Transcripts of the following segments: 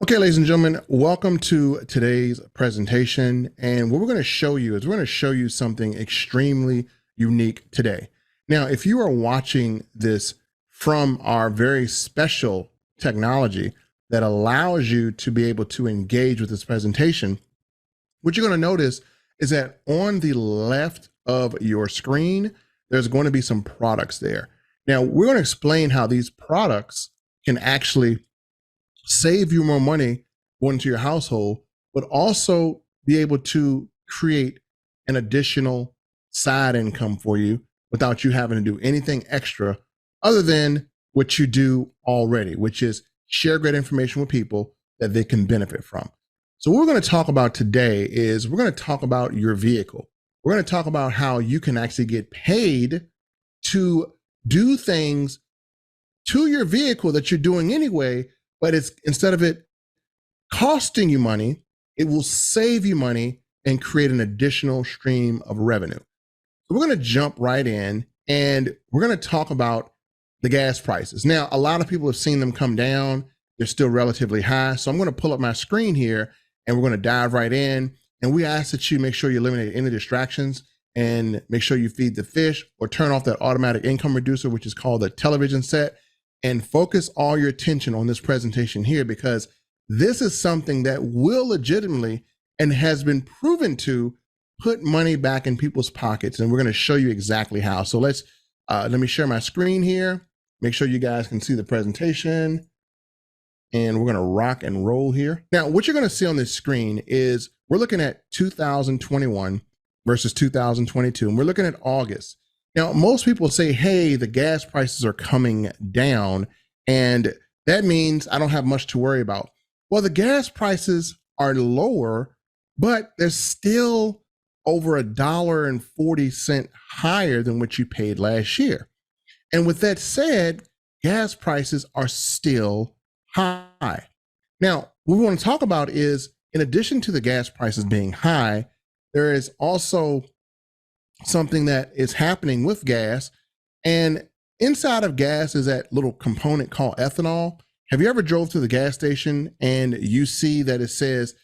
Okay, ladies and gentlemen, welcome to today's presentation. And what we're going to show you is we're going to show you something extremely unique today. Now, if you are watching this from our very special technology that allows you to be able to engage with this presentation, what you're going to notice is that on the left of your screen, there's going to be some products there. Now, we're going to explain how these products can actually save you more money going into your household, but also be able to create an additional side income for you without you having to do anything extra other than what you do already, which is share great information with people that they can benefit from. So what we're going to talk about today is we're going to talk about your vehicle. We're going to talk about how you can actually get paid to do things to your vehicle that you're doing anyway, but it's instead of it costing you money, it will save you money and create an additional stream of revenue. So we're going to jump right in and we're going to talk about the gas prices. Now, a lot of people have seen them come down. They're still relatively high. So I'm going to pull up my screen here and we're going to dive right in. And we ask that you make sure you eliminate any distractions and make sure you feed the fish or turn off that automatic income reducer, which is called the television set, and focus all your attention on this presentation here, because this is something that will legitimately and has been proven to put money back in people's pockets. And we're going to show you exactly how. So let me share my screen here. Make sure you guys can see the presentation and we're going to rock and roll here. Now, what you're going to see on this screen is we're looking at 2021 versus 2022, and we're looking at August. Now, most people say, hey, the gas prices are coming down, and that means I don't have much to worry about. Well, the gas prices are lower, but they're still over $1.40 higher than what you paid last year. And with that said, gas prices are still high. Now, what we want to talk about is, in addition to the gas prices being high, there is also something that is happening with gas, and inside of gas is that little component called ethanol. Have you ever drove to the gas station and you see that it says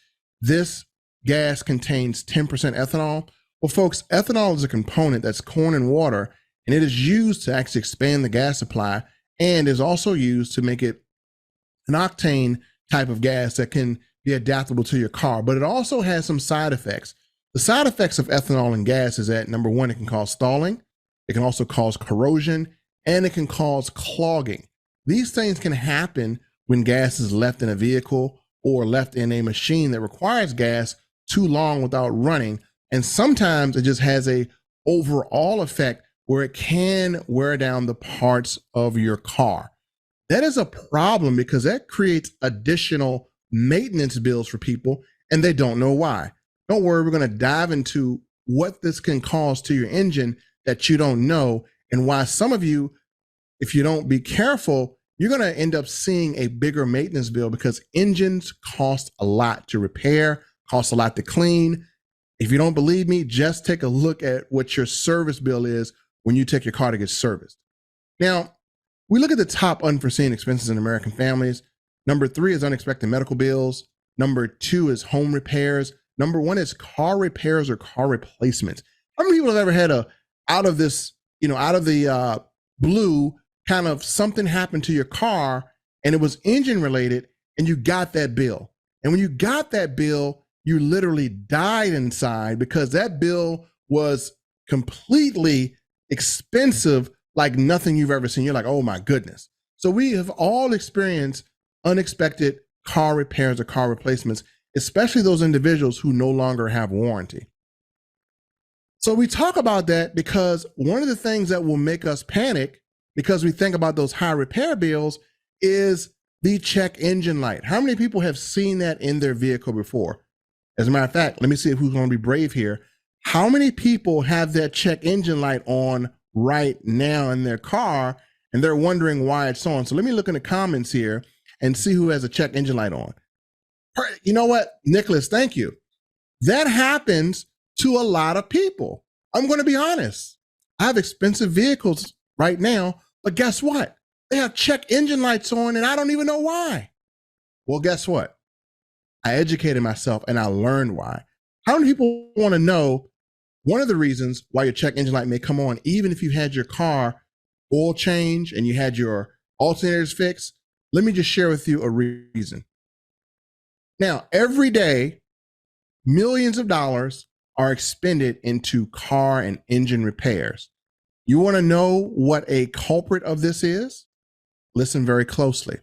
this gas contains 10% ethanol? Well, folks, ethanol is a component that's corn and water, and it is used to actually expand the gas supply, and is also used to make it an octane type of gas that can be adaptable to your car. But it also has some side effects. The side effects of ethanol in gas is that, number one, it can cause stalling, it can also cause corrosion, and it can cause clogging. These things can happen when gas is left in a vehicle or left in a machine that requires gas too long without running. And sometimes it just has a overall effect where it can wear down the parts of your car. That is a problem because that creates additional maintenance bills for people, and they don't know why. Don't worry, we're going to dive into what this can cause to your engine that you don't know, and why some of you, if you don't be careful, you're going to end up seeing a bigger maintenance bill, because engines cost a lot to repair, cost a lot to clean. If you don't believe me, just take a look at what your service bill is when you take your car to get serviced. Now, we look at the top unforeseen expenses in American families. Number 3 is unexpected medical bills. Number 2 is home repairs. Number 1 is car repairs or car replacements. How many people have ever had out of the blue, kind of something happened to your car and it was engine related and you got that bill? And when you got that bill, you literally died inside, because that bill was completely expensive, like nothing you've ever seen. You're like, oh my goodness. So we have all experienced unexpected car repairs or car replacements, especially those individuals who no longer have warranty. So we talk about that because one of the things that will make us panic, because we think about those high repair bills, is the check engine light. How many people have seen that in their vehicle before? As a matter of fact, let me see who's going to be brave here. How many people have that check engine light on right now in their car and they're wondering why it's on? So let me look in the comments here and see who has a check engine light on. You know what, Nicholas, thank you. That happens to a lot of people. I'm going to be honest. I have expensive vehicles right now, but guess what? They have check engine lights on and I don't even know why. Well, guess what? I educated myself, and I learned why. How many people want to know one of the reasons why your check engine light may come on, even if you had your car oil change and you had your alternators fixed? Let me just share with you a reason. Now, every day, millions of dollars are expended into car and engine repairs. You want to know what a culprit of this is? Listen very closely.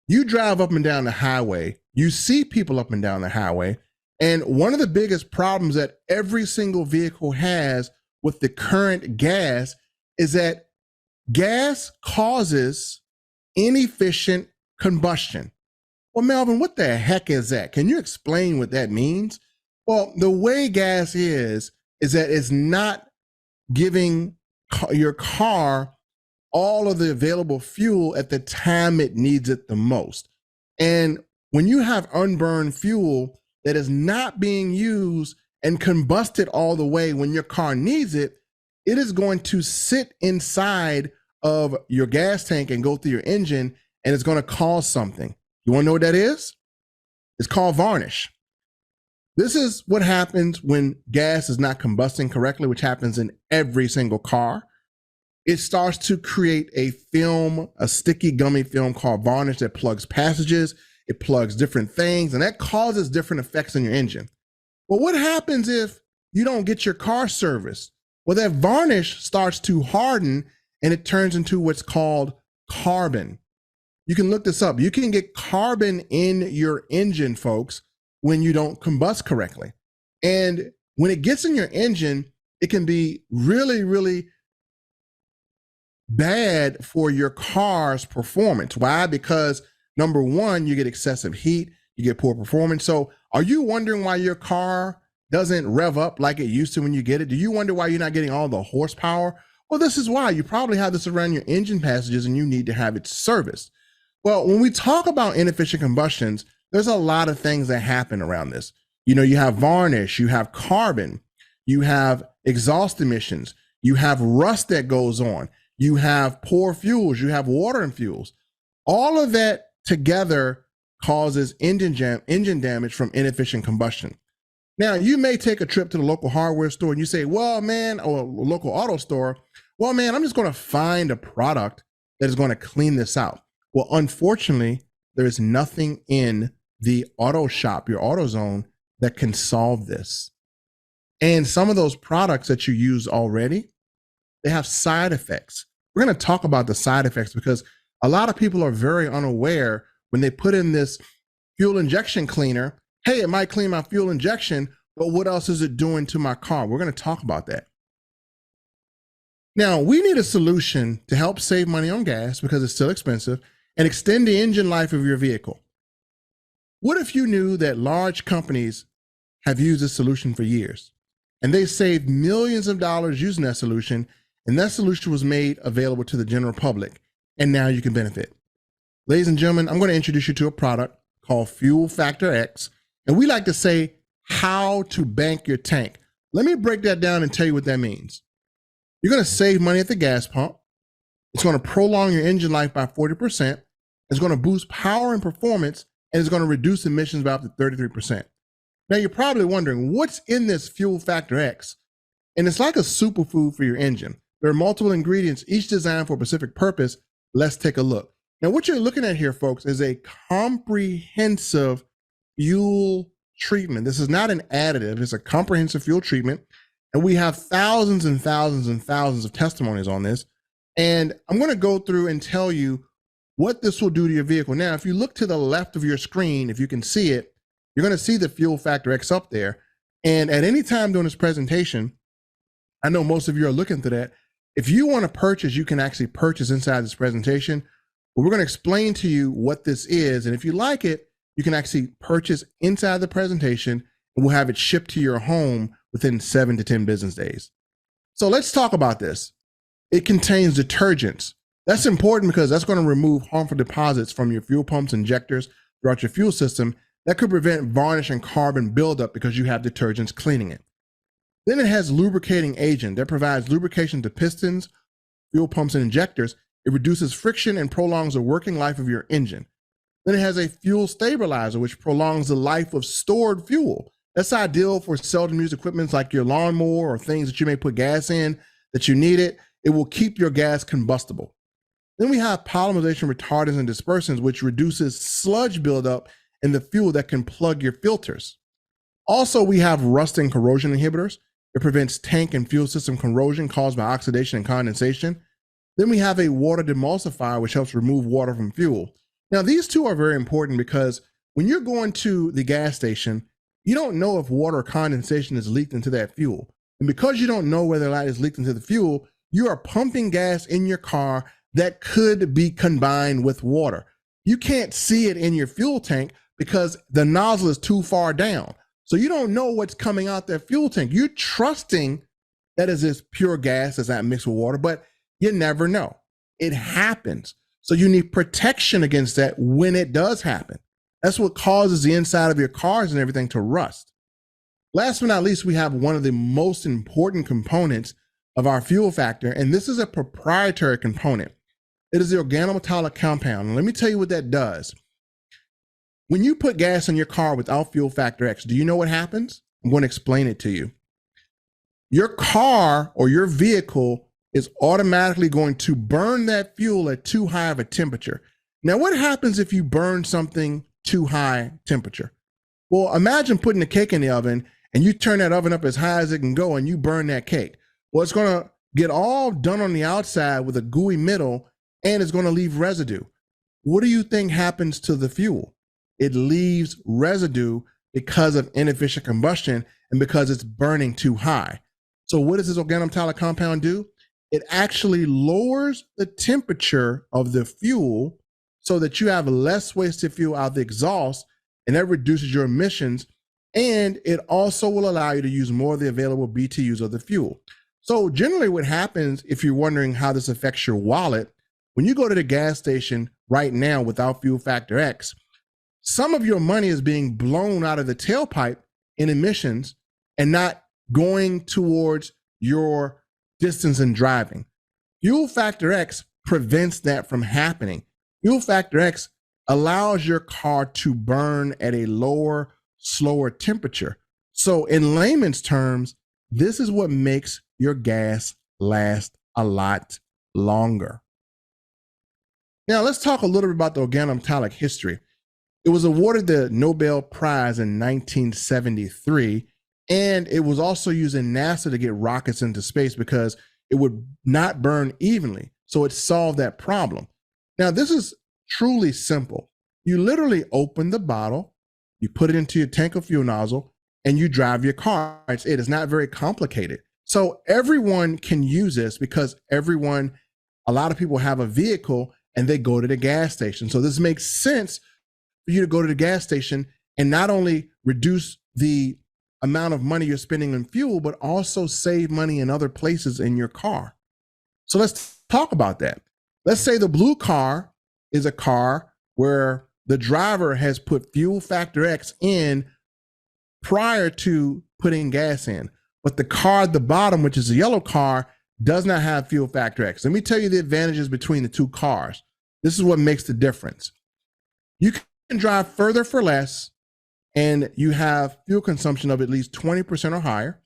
You drive up and down the highway, you see people up and down the highway, and one of the biggest problems that every single vehicle has with the current gas is that gas causes inefficient combustion. Well, Melvin, what the heck is that? Can you explain what that means? Well, the way gas is that it's not giving your car all of the available fuel at the time it needs it the most. And when you have unburned fuel that is not being used and combusted all the way when your car needs it, it is going to sit inside of your gas tank and go through your engine, and it's going to cause something. You want to know what that is? It's called varnish. This is what happens when gas is not combusting correctly, which happens in every single car. It starts to create a film, a sticky gummy film called varnish that plugs passages, it plugs different things, and that causes different effects in your engine. Well, what happens if you don't get your car serviced? Well, that varnish starts to harden and it turns into what's called carbon. You can look this up. You can get carbon in your engine, folks, when you don't combust correctly. And when it gets in your engine, it can be really, really bad for your car's performance. Why? Because number one, you get excessive heat, you get poor performance. So are you wondering why your car doesn't rev up like it used to when you get it? Do you wonder why you're not getting all the horsepower? Well, this is why. You probably have this around your engine passages and you need to have it serviced. Well, when we talk about inefficient combustions, there's a lot of things that happen around this. You know, you have varnish, you have carbon, you have exhaust emissions, you have rust that goes on, you have poor fuels, you have water and fuels. All of that together causes engine damage from inefficient combustion. Now, you may take a trip to the local hardware store and you say, well, man, or a local auto store, well, man, I'm just going to find a product that is going to clean this out. Well, unfortunately, there is nothing in the auto shop, your AutoZone, that can solve this. And some of those products that you use already, they have side effects. We're going to talk about the side effects because a lot of people are very unaware when they put in this fuel injection cleaner. Hey, it might clean my fuel injection, but what else is it doing to my car? We're going to talk about that. Now, we need a solution to help save money on gas because it's still expensive and extend the engine life of your vehicle. What if you knew that large companies have used this solution for years and they saved millions of dollars using that solution, and that solution was made available to the general public, and now you can benefit? Ladies and gentlemen, I'm going to introduce you to a product called Fuel Factor X, and we like to say how to bank your tank. Let me break that down and tell you what that means. You're going to save money at the gas pump. It's going to prolong your engine life by 40%. It's going to boost power and performance, and it's going to reduce emissions by up to 33%. Now, you're probably wondering, what's in this Fuel Factor X? And it's like a superfood for your engine. There are multiple ingredients, each designed for a specific purpose. Let's take a look. Now, what you're looking at here, folks, is a comprehensive fuel treatment. This is not an additive. It's a comprehensive fuel treatment. And we have thousands and thousands and thousands of testimonies on this. And I'm going to go through and tell you what this will do to your vehicle. Now, if you look to the left of your screen, if you can see it, you're going to see the Fuel Factor X up there. And at any time during this presentation, I know most of you are looking through that. If you want to purchase, you can actually purchase inside this presentation. But we're going to explain to you what this is. And if you like it, you can actually purchase inside the presentation, and we'll have it shipped to your home within 7 to 10 business days. So let's talk about this. It contains detergents. That's important because that's going to remove harmful deposits from your fuel pumps, injectors throughout your fuel system. That could prevent varnish and carbon buildup because you have detergents cleaning it. Then it has lubricating agent that provides lubrication to pistons, fuel pumps, and injectors. It reduces friction and prolongs the working life of your engine. Then it has a fuel stabilizer, which prolongs the life of stored fuel. That's ideal for seldom used equipment like your lawnmower or things that you may put gas in that you need it. It will keep your gas combustible. Then we have polymerization retardants and dispersants, which reduces sludge buildup in the fuel that can plug your filters. Also, we have rust and corrosion inhibitors. It prevents tank and fuel system corrosion caused by oxidation and condensation. Then we have a water demulsifier, which helps remove water from fuel. Now, these two are very important because when you're going to the gas station, you don't know if water or condensation is leaked into that fuel. And because you don't know whether that is leaked into the fuel, you are pumping gas in your car that could be combined with water. You can't see it in your fuel tank because the nozzle is too far down. So you don't know what's coming out that fuel tank. You're trusting that is this pure gas that's not mixed with water, but you never know. It happens. So you need protection against that when it does happen. That's what causes the inside of your cars and everything to rust. Last but not least, we have one of the most important components of our fuel factor, and this is a proprietary component. It is the organometallic compound. And let me tell you what that does. When you put gas in your car without fuel factor X, do you know what happens? I'm going to explain it to you. Your car or your vehicle is automatically going to burn that fuel at too high of a temperature. Now, what happens if you burn something too high temperature? Well, imagine putting a cake in the oven and you turn that oven up as high as it can go and you burn that cake. Well, it's going to get all done on the outside with a gooey middle and it's going to leave residue. What do you think happens to the fuel? It leaves residue because of inefficient combustion and because it's burning too high. So what does this organometallic compound do? It actually lowers the temperature of the fuel so that you have less wasted fuel out the exhaust, and that reduces your emissions. And it also will allow you to use more of the available BTUs of the fuel. So generally what happens, if you're wondering how this affects your wallet, when you go to the gas station right now without fuel factor X, some of your money is being blown out of the tailpipe in emissions and not going towards your distance in driving. Fuel factor X prevents that from happening. Fuel factor X allows your car to burn at a lower, slower temperature. So in layman's terms, this is what makes your gas last a lot longer. Now let's talk a little bit about the organometallic history. It was awarded the Nobel Prize in 1973, and it was also used in NASA to get rockets into space because it would not burn evenly. So it solved that problem. Now, this is truly simple. You literally open the bottle, you put it into your tank of fuel nozzle, and you drive your car. It is not very complicated. So everyone can use this because a lot of people have a vehicle and they go to the gas station. So this makes sense for you to go to the gas station and not only reduce the amount of money you're spending on fuel, but also save money in other places in your car. So let's talk about that. Let's say the blue car is a car where the driver has put fuel factor X in prior to putting gas in, but the car at the bottom, which is a yellow car, does not have fuel factor X. Let me tell you the advantages between the two cars. This is what makes the difference. You can drive further for less, and you have fuel consumption of at least 20% or higher.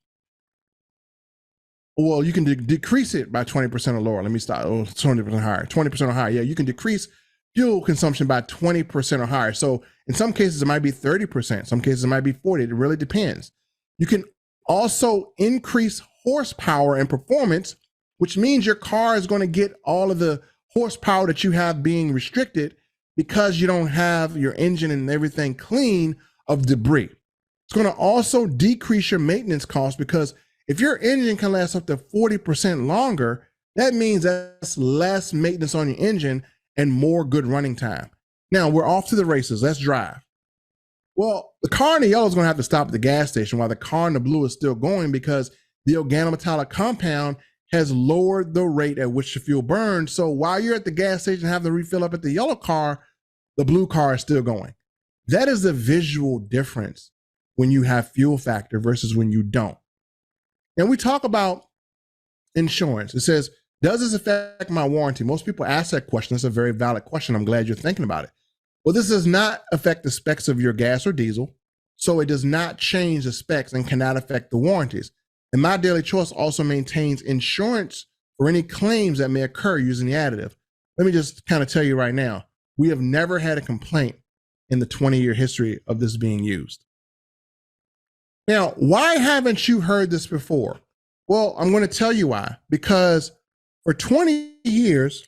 Well, you can decrease it by 20% or lower. Let me stop. 20% higher, 20% or higher. Yeah, you can decrease fuel consumption by 20% or higher. So in some cases, it might be 30%. Some cases, it might be 40%. It really depends. You can also increase horsepower and performance, which means your car is going to get all of the horsepower that you have being restricted because you don't have your engine and everything clean of debris. It's going to also decrease your maintenance costs because if your engine can last up to 40% longer, that means that's less maintenance on your engine and more good running time. Now we're off to the races. Let's drive. Well, the car in the yellow is going to have to stop at the gas station while the car in the blue is still going because the organometallic compound has lowered the rate at which the fuel burns. So while you're at the gas station having to refill up at the yellow car, the blue car is still going. That is the visual difference when you have fuel factor versus when you don't. And we talk about insurance. It says, does this affect my warranty? Most people ask that question. It's a very valid question. I'm glad you're thinking about it. Well, this does not affect the specs of your gas or diesel, so it does not change the specs and cannot affect the warranties. And My Daily Choice also maintains insurance for any claims that may occur using the additive. Let me just kind of tell you right now, we have never had a complaint in the 20-year history of this being used. Now, why haven't you heard this before? Well, I'm going to tell you why. Because for 20 years,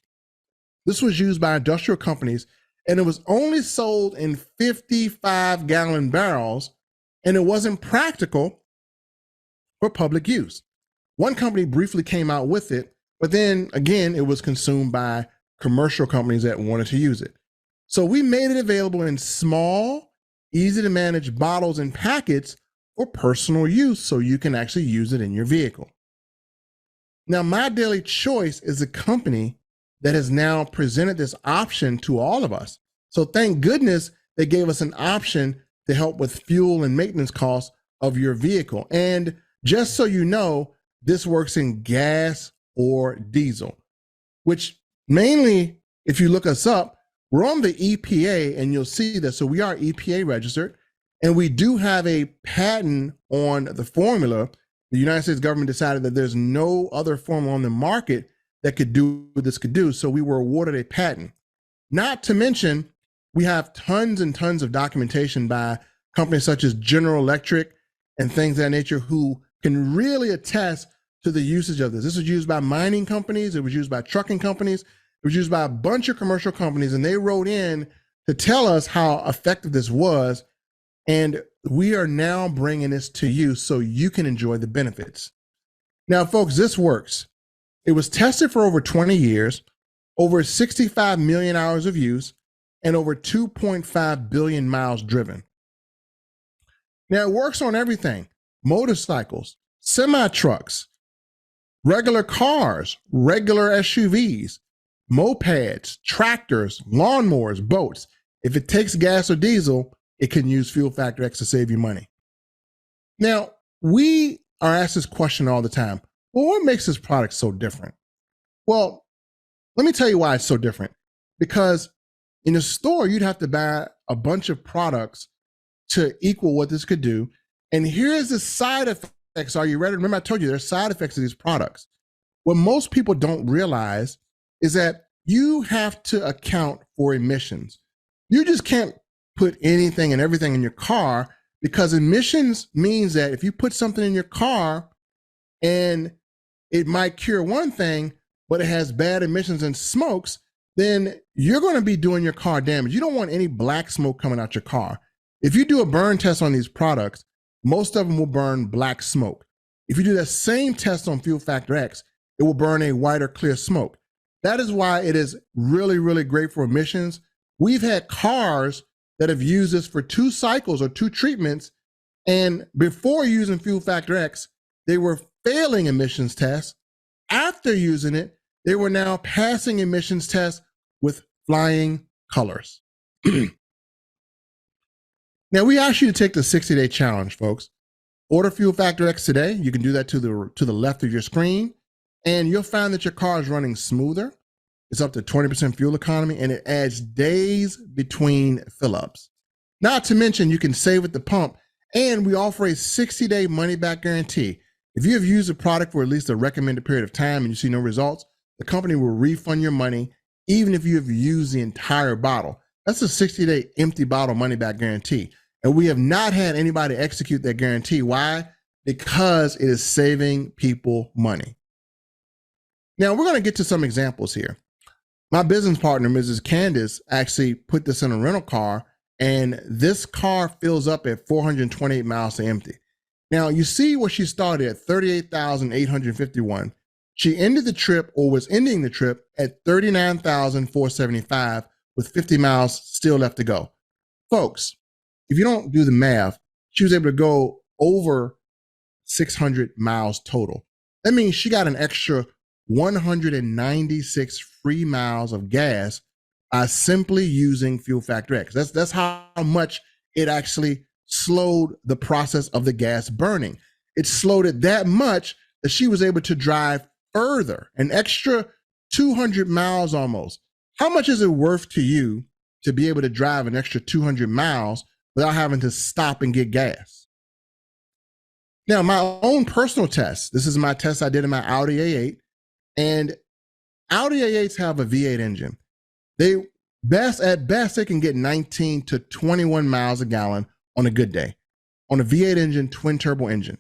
this was used by industrial companies, and it was only sold in 55-gallon barrels, and it wasn't practical for public use. One company briefly came out with it, but then again, it was consumed by commercial companies that wanted to use it. So we made it available in small, easy to manage bottles and packets for personal use, so you can actually use it in your vehicle. Now, My Daily Choice is a company that has now presented this option to all of us. So thank goodness they gave us an option to help with fuel and maintenance costs of your vehicle. And just so you know, this works in gas or diesel, which mainly, if you look us up, we're on the EPA, and you'll see that. So we are EPA registered, and we do have a patent on the formula. The United States government decided that there's no other formula on the market that could do what this could do. So we were awarded a patent. Not to mention, we have tons and tons of documentation by companies such as General Electric and things of that nature, who can really attest to the usage of this. This was used by mining companies. It was used by trucking companies. It was used by a bunch of commercial companies, and they wrote in to tell us how effective this was. And we are now bringing this to you so you can enjoy the benefits. Now, folks, this works. It was tested for over 20 years, over 65 million hours of use, and over 2.5 billion miles driven. Now, it works on everything: motorcycles, semi-trucks, regular cars, regular SUVs, mopeds, tractors, lawnmowers, boats. If it takes gas or diesel, it can use Fuel Factor X to save you money. Now, we are asked this question all the time. Well, what makes this product so different? Well, let me tell you why it's so different. Because in a store, you'd have to buy a bunch of products to equal what this could do. And here's the side effects. Are you ready? Remember, I told you there's side effects of these products. What most people don't realize is that you have to account for emissions. You just can't put anything and everything in your car, because emissions means that if you put something in your car and it might cure one thing, but it has bad emissions and smokes, then you're going to be doing your car damage. You don't want any black smoke coming out your car. If you do a burn test on these products, most of them will burn black smoke. If you do that same test on Fuel Factor X, it will burn a white or clear smoke. That is why it is really, really great for emissions. We've had cars that have used this for 2 cycles or 2 treatments, and before using Fuel Factor X, they were failing emissions tests. After using it, they were now passing emissions tests with flying colors. Now, we ask you to take the 60-day challenge, folks. Order Fuel Factor X today. You can do that to the left of your screen, and you'll find that your car is running smoother. It's up to 20% fuel economy, and it adds days between fill-ups. Not to mention, you can save at the pump, and we offer a 60-day money-back guarantee. If you have used the product for at least a recommended period of time and you see no results, the company will refund your money, even if you have used the entire bottle. That's a 60-day empty bottle money-back guarantee. And we have not had anybody execute that guarantee. Why? Because it is saving people money. Now, we're going to get to some examples here. My business partner, Mrs. Candace, actually put this in a rental car, and this car fills up at 428 miles to empty. Now, you see where she started at 38,851. She ended the trip, or was ending the trip, at 39,475 with 50 miles still left to go. Folks, if you don't do the math, she was able to go over 600 miles total. That means she got an extra 196 free miles of gas by simply using Fuel Factor X. That's how much it actually slowed the process of the gas burning. It slowed it that much that she was able to drive further, an extra 200 miles almost. How much is it worth to you to be able to drive an extra 200 miles without having to stop and get gas. Now, my own personal test, this is my test I did in my Audi A8, and Audi A8s have a V8 engine. At best, they can get 19 to 21 miles a gallon on a good day on a V8 engine, twin turbo engine.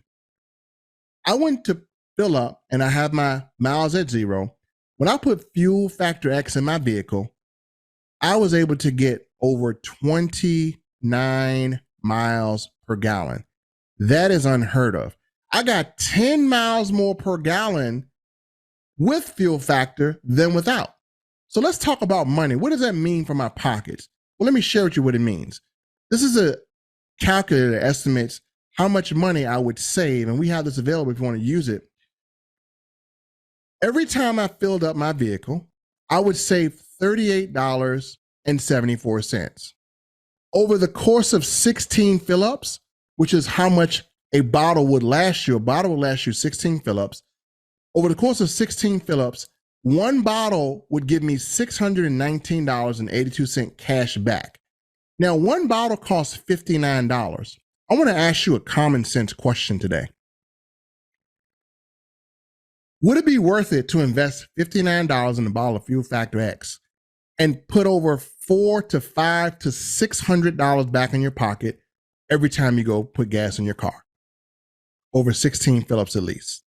I went to fill up and I have my miles at 0. When I put fuel factor X in my vehicle, I was able to get over 29 miles per gallon. That is unheard of. I got 10 miles more per gallon with fuel factor than without. So let's talk about money. What does that mean for my pockets? Well, let me share with you what it means. This is a calculator that estimates how much money I would save, and we have this available if you want to use it. Every time I filled up my vehicle, I would save $38.74. Over the course of 16 fill-ups, which is how much a bottle would last you, 16 fill-ups. Over the course of 16 fill-ups, one bottle would give me $619.82 cash back. Now, one bottle costs $59. I want to ask you a common sense question today. Would it be worth it to invest $59 in a bottle of Fuel Factor X and put over $400 to $500 to $600 back in your pocket every time you go put gas in your car? Over 16 fill-ups at least.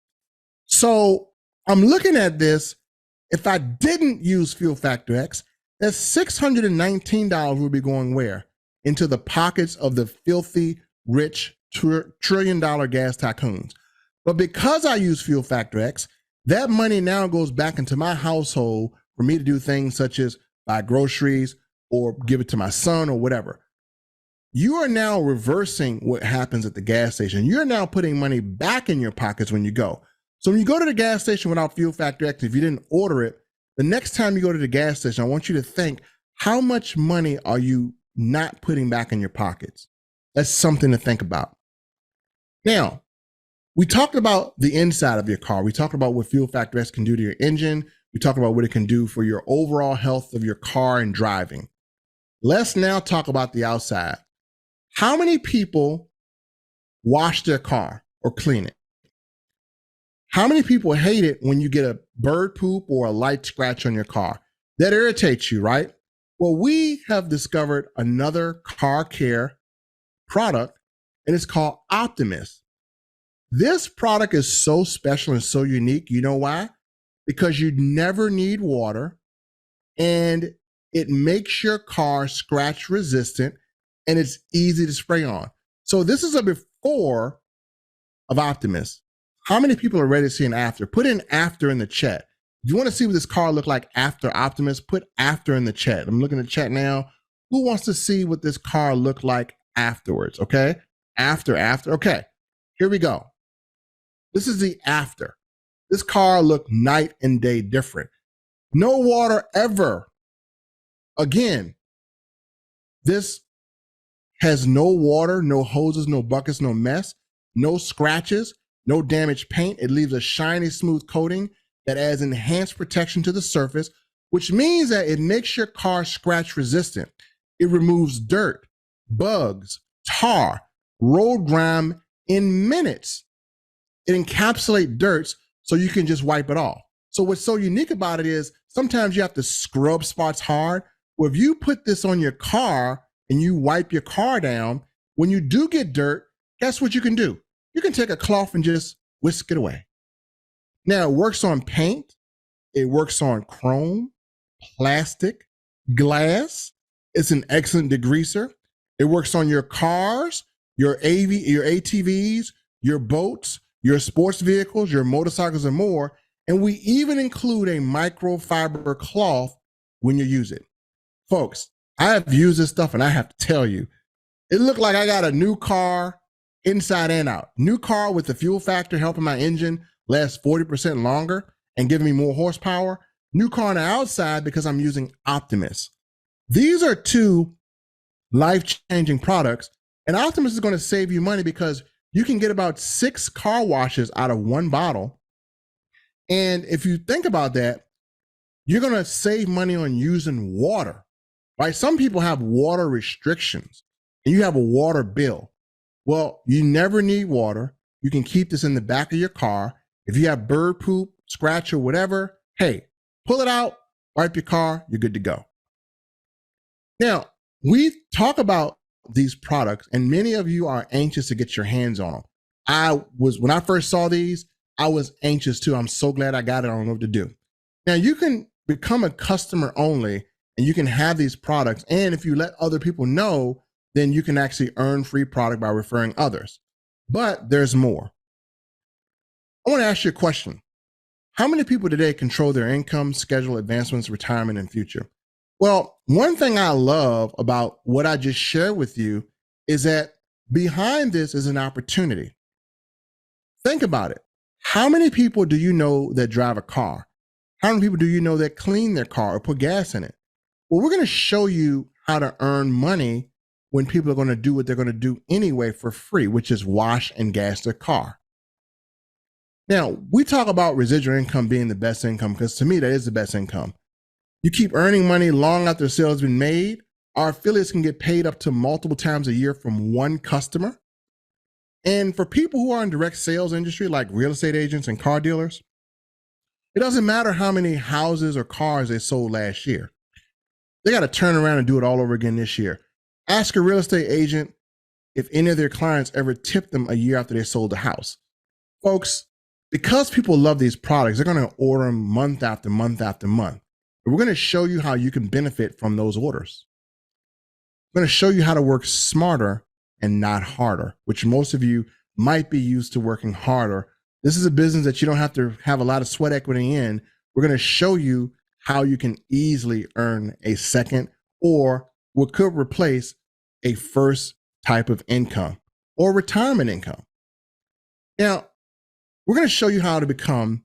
So I'm looking at this. If I didn't use Fuel Factor X, that $619 would be going where? Into the pockets of the filthy, rich, trillion-dollar gas tycoons. But because I use Fuel Factor X, that money now goes back into my household for me to do things such as buy groceries or give it to my son or whatever. You are now reversing what happens at the gas station. You're now putting money back in your pockets when you go. So when you go to the gas station without Fuel Factor X, if you didn't order it, the next time you go to the gas station, I want you to think, how much money are you not putting back in your pockets? That's something to think about. Now, we talked about the inside of your car. We talked about what Fuel Factor X can do to your engine. We talked about what it can do for your overall health of your car and driving. Let's now talk about the outside. How many people wash their car or clean it? How many people hate it when you get a bird poop or a light scratch on your car? That irritates you, right? Well, we have discovered another car care product, and it's called Optimus. This product is so special and so unique. You know why? Because you never need water, and it makes your car scratch resistant, and it's easy to spray on. So this is a before of Optimus. How many people are ready to see an after? Put in after in the chat. If you want to see what this car looked like after Optimus, put after in the chat. I'm looking at the chat now. Who wants to see what this car looked like afterwards? Okay. After. Okay. Here we go. This is the after. This car looked night and day different. No water ever. Again, this has no water, no hoses, no buckets, no mess, no scratches, no damaged paint. It leaves a shiny, smooth coating that adds enhanced protection to the surface, which means that it makes your car scratch resistant. It removes dirt, bugs, tar, road grime in minutes. It encapsulates dirt so you can just wipe it off. So what's so unique about it is sometimes you have to scrub spots hard. Well, if you put this on your car and you wipe your car down, when you do get dirt, guess what you can do? You can take a cloth and just whisk it away. Now, it works on paint. It works on chrome, plastic, glass. It's an excellent degreaser. It works on your cars, your ATVs, your boats, your sports vehicles, your motorcycles, and more. And we even include a microfiber cloth when you use it. Folks, I have used this stuff and I have to tell you, it looked like I got a new car inside and out. New car with the fuel factor helping my engine last 40% longer and giving me more horsepower. New car on the outside because I'm using Optimus. These are two life-changing products, and Optimus is going to save you money because you can get about 6 car washes out of one bottle. And if you think about that, you're going to save money on using water. right? Some people have water restrictions and you have a water bill. Well, you never need water. You can keep this in the back of your car. If you have bird poop, scratch, or whatever, hey, pull it out, wipe your car, you're good to go. Now, we talk about these products, and many of you are anxious to get your hands on them. When I first saw these, I was anxious too. I'm so glad I got it. I don't know what to do. Now, you can become a customer only, and you can have these products. And if you let other people know, then you can actually earn free product by referring others. But there's more. I want to ask you a question. How many people today control their income, schedule, advancements, retirement, and future? Well, one thing I love about what I just shared with you is that behind this is an opportunity. Think about it. How many people do you know that drive a car? How many people do you know that clean their car or put gas in it? Well, we're going to show you how to earn money when people are going to do what they're going to do anyway for free, which is wash and gas their car. Now, we talk about residual income being the best income because to me, that is the best income. You keep earning money long after the sale has been made. Our affiliates can get paid up to multiple times a year from one customer. And for people who are in direct sales industry, like real estate agents and car dealers, it doesn't matter how many houses or cars they sold last year. They got to turn around and do it all over again this year. Ask a real estate agent if any of their clients ever tipped them a year after they sold a house. Folks, because people love these products, they're going to order them month after month after month. We're going to show you how you can benefit from those orders. I'm going to show you how to work smarter and not harder, which most of you might be used to working harder. This is a business that you don't have to have a lot of sweat equity in. We're going to show you how you can easily earn a second or what could replace a first type of income or retirement income. Now, we're going to show you how to become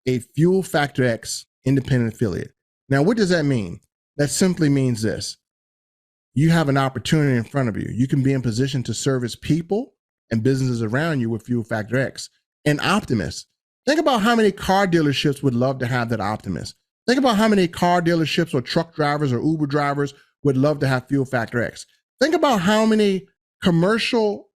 a Fuel Factor X independent affiliate. Now, what does that mean? That simply means this. You have an opportunity in front of you. You can be in position to service people and businesses around you with Fuel Factor X. And Optimus. Think about how many car dealerships would love to have that Optimus. Think about how many car dealerships or truck drivers or Uber drivers would love to have Fuel Factor X. Think about how many commercial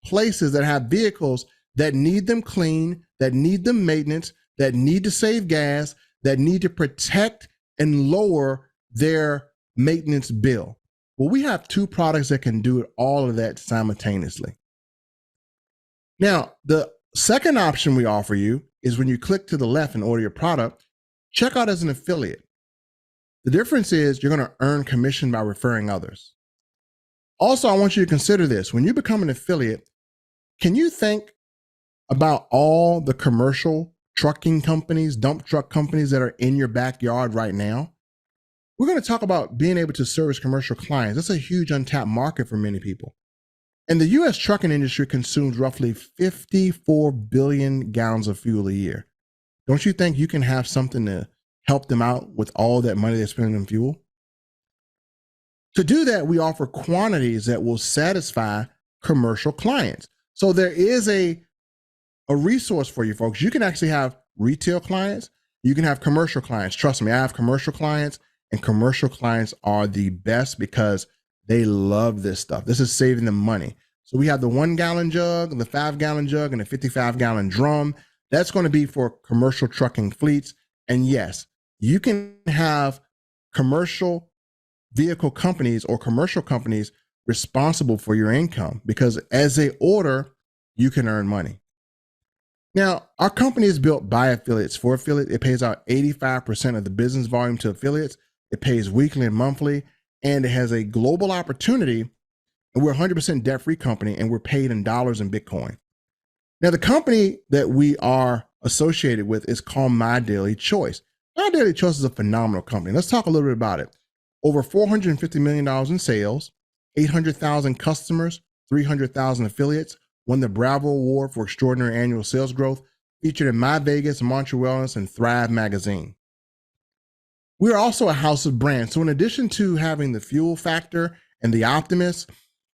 places that have vehicles that need them clean, that need them maintenance, that need to save gas, that need to protect and lower their maintenance bill. Well, we have two products that can do all of that simultaneously. Now, the second option we offer you is when you click to the left and order your product, check out as an affiliate. The difference is you're going to earn commission by referring others. Also, I want you to consider this. When you become an affiliate, can you think about all the commercial trucking companies, dump truck companies that are in your backyard right now? We're going to talk about being able to service commercial clients. That's a huge untapped market for many people. And the U.S. trucking industry consumes roughly 54 billion gallons of fuel a year. Don't you think you can have something to help them out with all that money they're spending on fuel? To do that, we offer quantities that will satisfy commercial clients. So there is a resource for you folks. You can actually have retail clients. You can have commercial clients. Trust me, I have commercial clients, and commercial clients are the best because they love this stuff. This is saving them money. So we have the 1 gallon jug, the 5 gallon jug, and the 55 gallon drum. That's going to be for commercial trucking fleets. And yes, you can have commercial vehicle companies or commercial companies responsible for your income because as they order, you can earn money. Now, our company is built by affiliates for affiliates. It pays out 85% of the business volume to affiliates. It pays weekly and monthly, and it has a global opportunity. And we're a 100% debt-free company, and we're paid in dollars and Bitcoin. Now, the company that we are associated with is called MyDailyChoice. MyDailyChoice is a phenomenal company. Let's talk a little bit about it. Over $450 million in sales, 800,000 customers, 300,000 affiliates, won the Bravo Award for extraordinary annual sales growth, featured in My Vegas, Montreal Wellness, and Thrive magazine. We are also a house of brands. So in addition to having the Fuel Factor and the Optimus,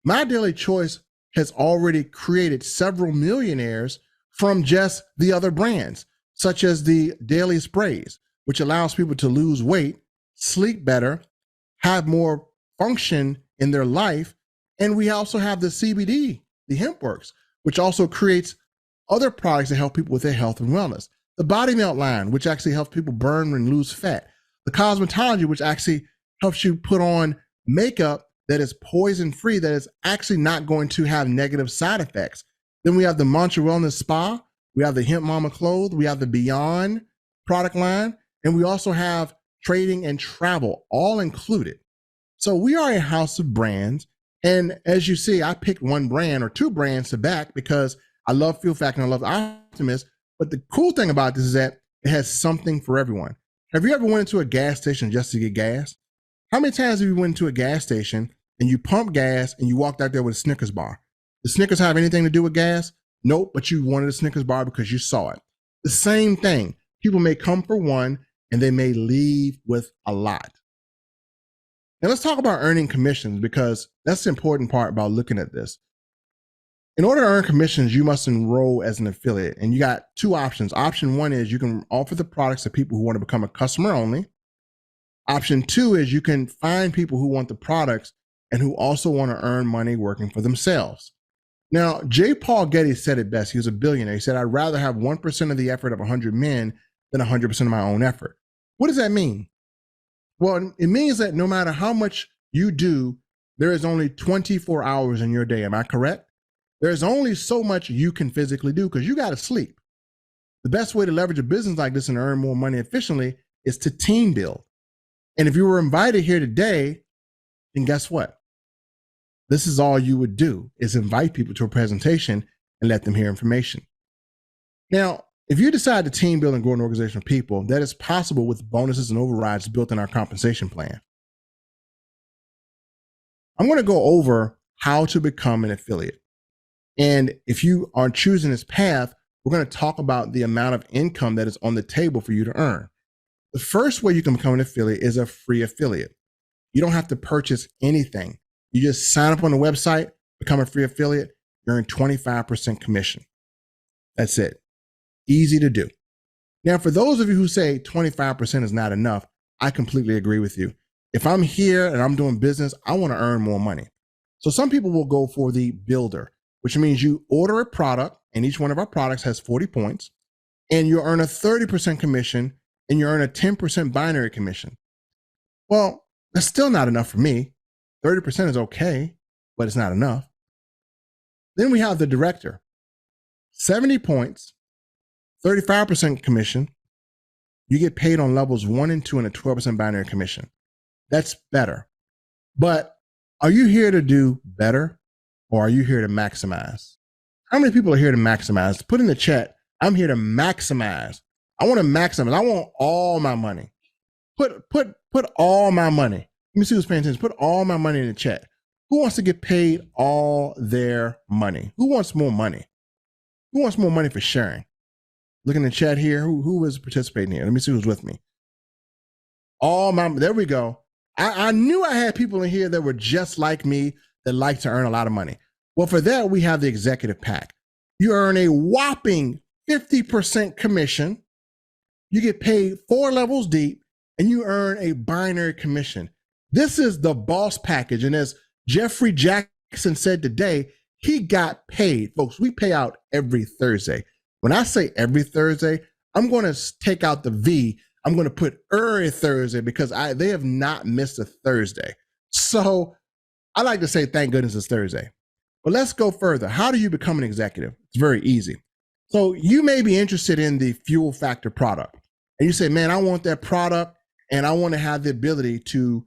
MyDailyChoice has already created several millionaires from just the other brands, such as the Daily Sprays, which allows people to lose weight, sleep better, have more function in their life. And we also have the CBD, the hemp works, which also creates other products that help people with their health and wellness. The body melt line, which actually helps people burn and lose fat. The cosmetology, which actually helps you put on makeup that is poison free, that is actually not going to have negative side effects. Then we have the Mantra Wellness Spa. We have the Hemp Mama Clothes. We have the Beyond product line. And we also have trading and travel all included. So we are a house of brands. And as you see, I picked one brand or two brands to back because I love Fuel Factor and I love Optimist. But the cool thing about this is that it has something for everyone. Have you ever went into a gas station just to get gas? How many times have you went into a gas station and you pump gas and you walked out there with a Snickers bar? Does Snickers have anything to do with gas? Nope, but you wanted a Snickers bar because you saw it. The same thing. People may come for one and they may leave with a lot. Now let's talk about earning commissions because that's the important part about looking at this. In order to earn commissions, you must enroll as an affiliate. And you got two options. Option one is you can offer the products to people who want to become a customer only. Option two is you can find people who want the products and who also want to earn money working for themselves. Now, J. Paul Getty said it best. He was a billionaire. He said, I'd rather have 1% of the effort of 100 men than 100% of my own effort. What does that mean? Well, it means that no matter how much you do, there is only 24 hours in your day. Am I correct? There's only so much you can physically do because you got to sleep. The best way to leverage a business like this and earn more money efficiently is to team build. And if you were invited here today, then guess what? This is all you would do is invite people to a presentation and let them hear information. Now, if you decide to team build and grow an organization of people, that is possible with bonuses and overrides built in our compensation plan. I'm going to go over how to become an affiliate. And if you are choosing this path, we're going to talk about the amount of income that is on the table for you to earn. The first way you can become an affiliate is a free affiliate. You don't have to purchase anything. You just sign up on the website, become a free affiliate, you earn 25% commission. That's it. Easy to do. Now, for those of you who say 25% is not enough, I completely agree with you. If I'm here and I'm doing business, I want to earn more money. So some people will go for the builder, which means you order a product and each one of our products has 40 points and you earn a 30% commission and you earn a 10% binary commission. Well, that's still not enough for me. 30% is okay, but it's not enough. Then we have the director, 70 points, 35% commission. You get paid on levels 1 and 2 and a 12% binary commission. That's better. But are you here to do better or are you here to maximize? How many people are here to maximize? Put in the chat, I'm here to maximize. I want to maximize. I want all my money. Put all my money. Let me see who's paying attention. Put all my money in the chat. Who wants to get paid all their money? Who wants more money? Who wants more money for sharing? Look in the chat here. Who is participating here? Let me see who's with me. There we go. I knew I had people in here that were just like me that like to earn a lot of money. Well, for that, we have the executive pack. You earn a whopping 50% commission. You get paid 4 levels deep and you earn a binary commission. This is the boss package. And as Jeffrey Jackson said today, he got paid. Folks, we pay out every Thursday. When I say every Thursday, I'm going to take out the V. I'm going to put every Thursday because they have not missed a Thursday. So I like to say, thank goodness it's Thursday. But let's go further. How do you become an executive? It's very easy. So you may be interested in the Fuel Factor product. And you say, man, I want that product and I want to have the ability to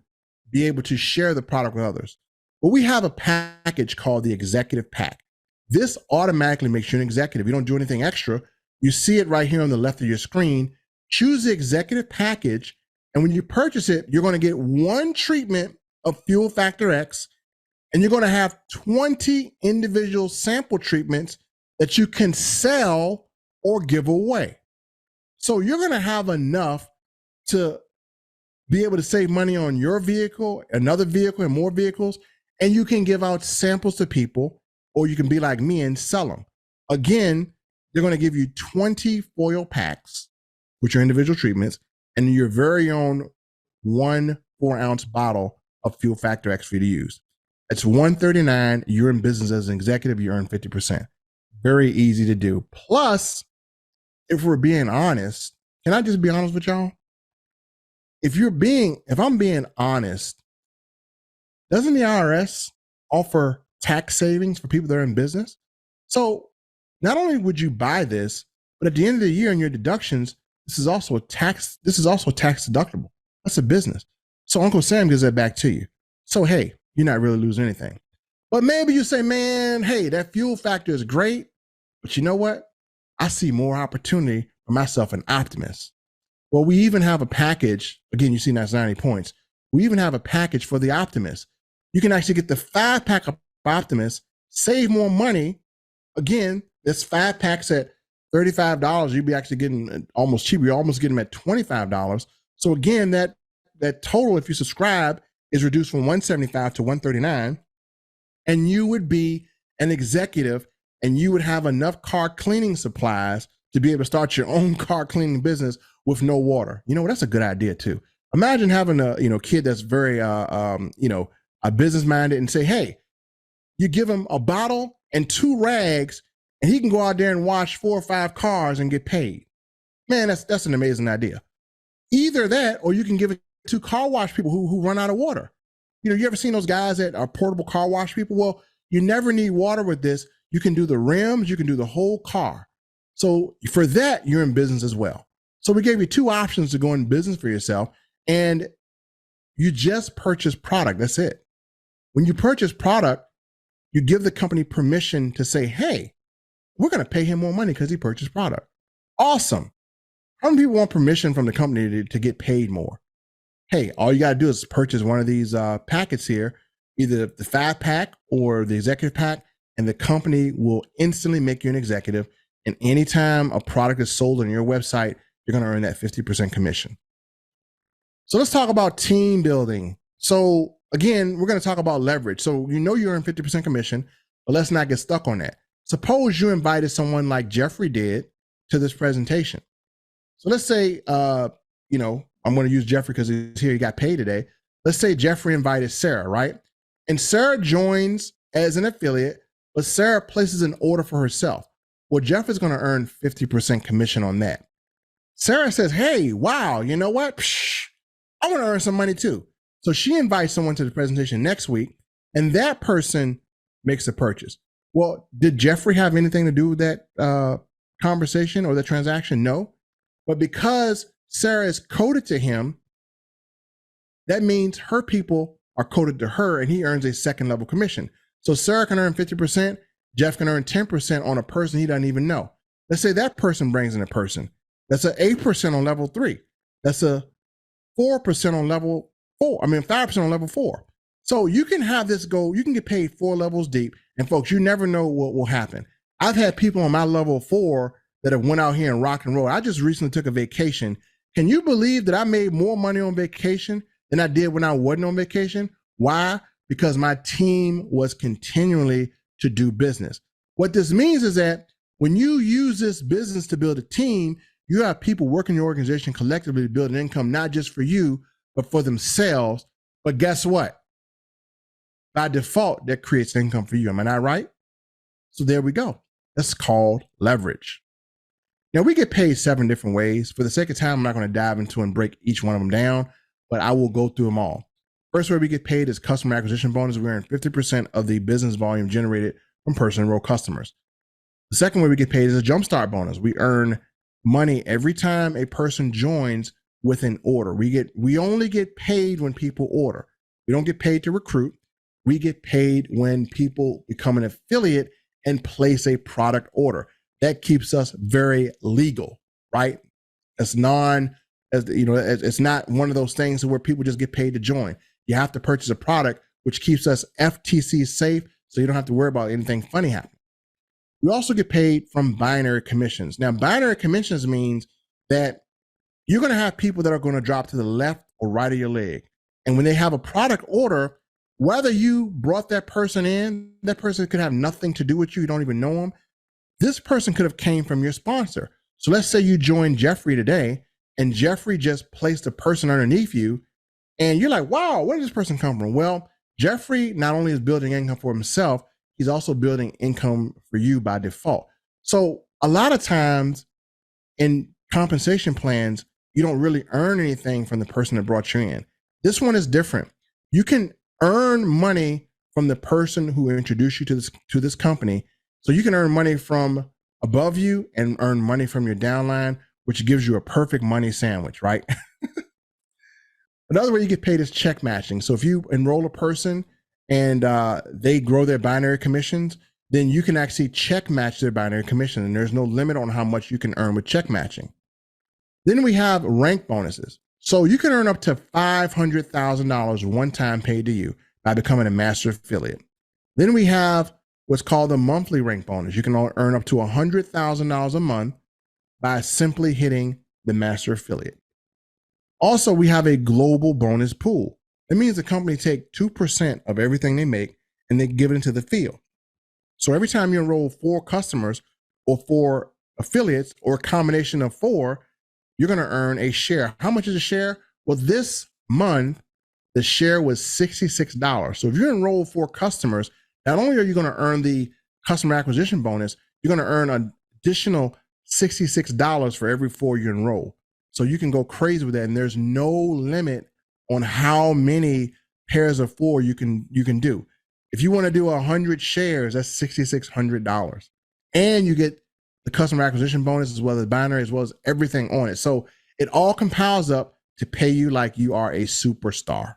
be able to share the product with others. Well, we have a package called the Executive Pack. This automatically makes you an executive. You don't do anything extra. You see it right here on the left of your screen. Choose the Executive Package. And when you purchase it, you're going to get 1 treatment of Fuel Factor X. And you're going to have 20 individual sample treatments that you can sell or give away. So you're going to have enough to be able to save money on your vehicle, another vehicle, and more vehicles. And you can give out samples to people, or you can be like me and sell them. Again, they're going to give you 20 foil packs with your individual treatments and your very own 1 4-ounce bottle of fuel factor X for you to use. It's $139. You're in business as an executive, you earn 50%. Very easy to do. Plus, if we're being honest, can I just be honest with y'all? If I'm being honest, doesn't the IRS offer tax savings for people that are in business? So not only would you buy this, but at the end of the year in your deductions, this is also tax deductible. That's a business. So Uncle Sam gives that back to you. So hey, you're not really losing anything. But maybe you say, man, hey, that fuel factor is great, but you know what? I see more opportunity for myself in Optimus. Well, we even have a package. Again, you see that's 90 points. We even have a package for the Optimus. You can actually get the 5-pack of Optimus, save more money. Again, this 5 packs at $35. You'd be actually getting almost cheaper. You're almost getting them at $25. So again, that total, if you subscribe, is reduced from $175 to $139. And you would be an executive and you would have enough car cleaning supplies to be able to start your own car cleaning business with no water. You know, that's a good idea too. Imagine having a kid that's very a business minded and say, hey, you give him a bottle and 2 rags and he can go out there and wash 4 or 5 cars and get paid. Man, that's an amazing idea. Either that, or you can give it to car wash people who run out of water. You know, you ever seen those guys that are portable car wash people? Well, you never need water with this. You can do the rims, you can do the whole car. So for that, you're in business as well. So we gave you 2 options to go in business for yourself, and you just purchase product. That's it. When you purchase product, you give the company permission to say, hey, we're going to pay him more money because he purchased product. Awesome. How many people want permission from the company to get paid more? Hey, all you got to do is purchase one of these packets here, either the 5-pack or the executive pack, and the company will instantly make you an executive. And anytime a product is sold on your website, you're going to earn that 50% commission. So let's talk about team building. So again, we're going to talk about leverage. So you know you earn 50% commission, but let's not get stuck on that. Suppose you invited someone like Jeffrey did to this presentation. So let's say, I'm going to use Jeffrey because he's here. He got paid today. Let's say Jeffrey invited Sarah, right? And Sarah joins as an affiliate, but Sarah places an order for herself. Well, Jeff is going to earn 50% commission on that. Sarah says, hey, wow, you know what? I want to earn some money too. So she invites someone to the presentation next week, and that person makes a purchase. Well, did Jeffrey have anything to do with that conversation or the transaction? No. But because Sarah is coded to him, that means her people are coded to her, and he earns a 2nd level commission. So Sarah can earn 50%, Jeff can earn 10% on a person he doesn't even know. Let's say that person brings in a person. That's an 8% on level 3. That's a 4% on level 4. 5% on level 4. So you can have this go, you can get paid 4 levels deep. And folks, you never know what will happen. I've had people on my level 4 that have went out here and rock and roll. I just recently took a vacation. Can you believe that I made more money on vacation than I did when I wasn't on vacation? Why? Because my team was continually to do business. What this means is that when you use this business to build a team, you have people working your organization collectively to build an income, not just for you, but for themselves. But guess what? By default, that creates income for you. Am I not right? So there we go. That's called leverage. Now, we get paid 7 different ways. For the sake of time, I'm not going to dive into and break each one of them down, but I will go through them all. First way we get paid is customer acquisition bonus. We earn 50% of the business volume generated from person enrolled customers. The second way we get paid is a jumpstart bonus. We earn money every time a person joins with an order. We only get paid when people order. We don't get paid to recruit. We get paid when people become an affiliate and place a product order. That keeps us very legal, right? It's not one of those things where people just get paid to join. You have to purchase a product, which keeps us FTC safe, so you don't have to worry about anything funny happening. We also get paid from binary commissions. Now, binary commissions means that you're going to have people that are going to drop to the left or right of your leg. And when they have a product order, whether you brought that person in, that person could have nothing to do with you. You don't even know them. This person could have came from your sponsor. So let's say you joined Jeffrey today and Jeffrey just placed a person underneath you And you're like, wow, where did this person come from? Well, Jeffrey not only is building income for himself, he's also building income for you by default. So a lot of times in compensation plans, you don't really earn anything from the person that brought you in. This one is different. You can earn money from the person who introduced you to this company. So you can earn money from above you and earn money from your downline, which gives you a perfect money sandwich, right? Another way you get paid is check matching. So if you enroll a person and they grow their binary commissions, then you can actually check match their binary commission, and there's no limit on how much you can earn with check matching. Then we have rank bonuses. So you can earn up to $500,000 one time paid to you by becoming a master affiliate. Then we have what's called a monthly rank bonus. You can earn up to $100,000 a month by simply hitting the master affiliate. Also, we have a global bonus pool. It means the company take 2% of everything they make and they give it into the field. So every time you enroll 4 customers or 4 affiliates or a combination of 4, you're going to earn a share. How much is a share? Well, this month, the share was $66. So if you enroll 4 customers, not only are you going to earn the customer acquisition bonus, you're going to earn an additional $66 for every 4 you enroll. So you can go crazy with that. And there's no limit on how many pairs of 4 you can do. If you want to do 100 shares, that's $6,600. And you get the customer acquisition bonus as well as binary, as well as everything on it. So it all compiles up to pay you like you are a superstar.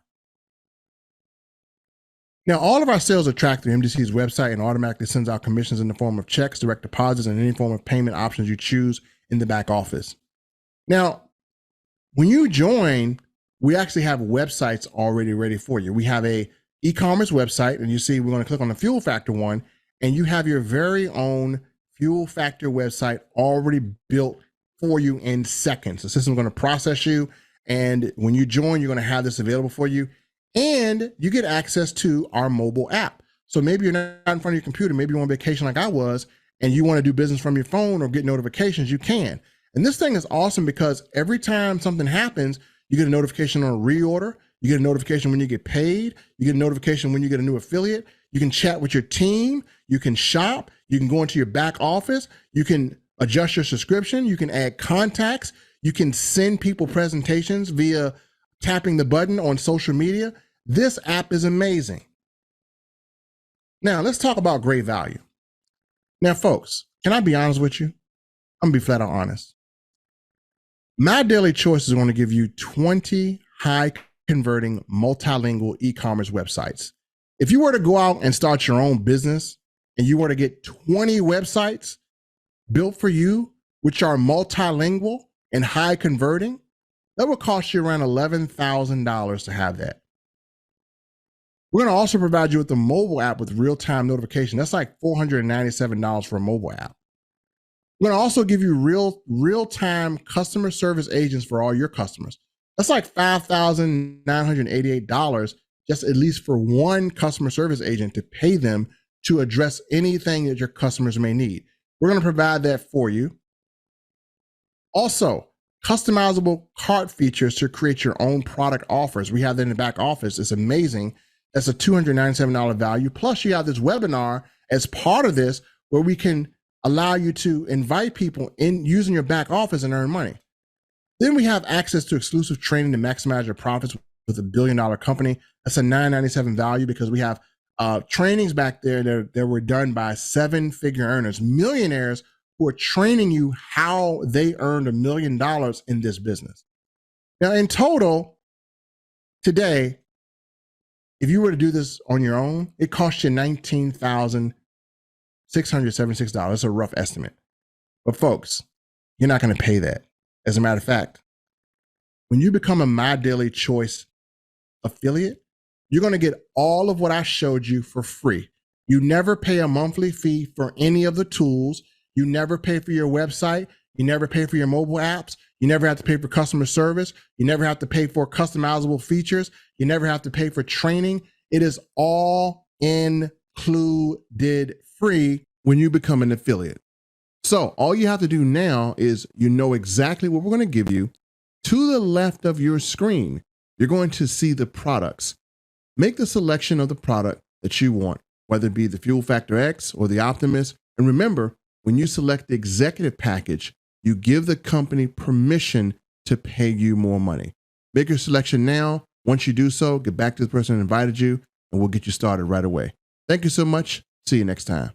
Now, all of our sales are tracked through MDC's website and automatically sends out commissions in the form of checks, direct deposits, and any form of payment options you choose in the back office. Now, when you join, we actually have websites already ready for you. We have a e-commerce website, and you see we're going to click on the Fuel Factor one, and you have your very own Fuel Factor website already built for you in seconds. The system's going to process you, and when you join, you're going to have this available for you, and you get access to our mobile app. So maybe you're not in front of your computer, maybe you're on vacation like I was, and you want to do business from your phone or get notifications, you can. And this thing is awesome because every time something happens, you get a notification on a reorder, you get a notification when you get paid, you get a notification when you get a new affiliate, you can chat with your team, you can shop, you can go into your back office, you can adjust your subscription, you can add contacts, you can send people presentations via tapping the button on social media. This app is amazing. Now, let's talk about great value. Now, folks, can I be honest with you? I'm gonna be flat out honest. MyDailyChoice is going to give you 20 high converting multilingual e-commerce websites. If you were to go out and start your own business and you were to get 20 websites built for you, which are multilingual and high converting, that would cost you around $11,000 to have that. We're going to also provide you with a mobile app with real-time notification. That's like $497 for a mobile app. We're going to also give you real-time customer service agents for all your customers. That's like $5,988 just at least for one customer service agent to pay them to address anything that your customers may need. We're going to provide that for you. Also, customizable cart features to create your own product offers. We have that in the back office. It's amazing. That's a $297 value. Plus, you have this webinar as part of this where we can allow you to invite people in using your back office and earn money. Then we have access to exclusive training to maximize your profits with a billion-dollar company. That's a $997 value because we have trainings back there that were done by 7-figure earners, millionaires who are training you how they earned $1 million in this business. Now, in total, today, if you were to do this on your own, it costs you $19,676. That's a rough estimate. But folks, you're not going to pay that. As a matter of fact, when you become a MyDailyChoice affiliate, you're going to get all of what I showed you for free. You never pay a monthly fee for any of the tools. You never pay for your website. You never pay for your mobile apps. You never have to pay for customer service. You never have to pay for customizable features. You never have to pay for training. It is all included free when you become an affiliate. So all you have to do now is you know exactly what we're going to give you. To the left of your screen, you're going to see the products. Make the selection of the product that you want, whether it be the Fuel Factor X or the Optimus. And remember, when you select the executive package, you give the company permission to pay you more money. Make your selection now. Once you do so, get back to the person who invited you, and we'll get you started right away. Thank you so much. See you next time.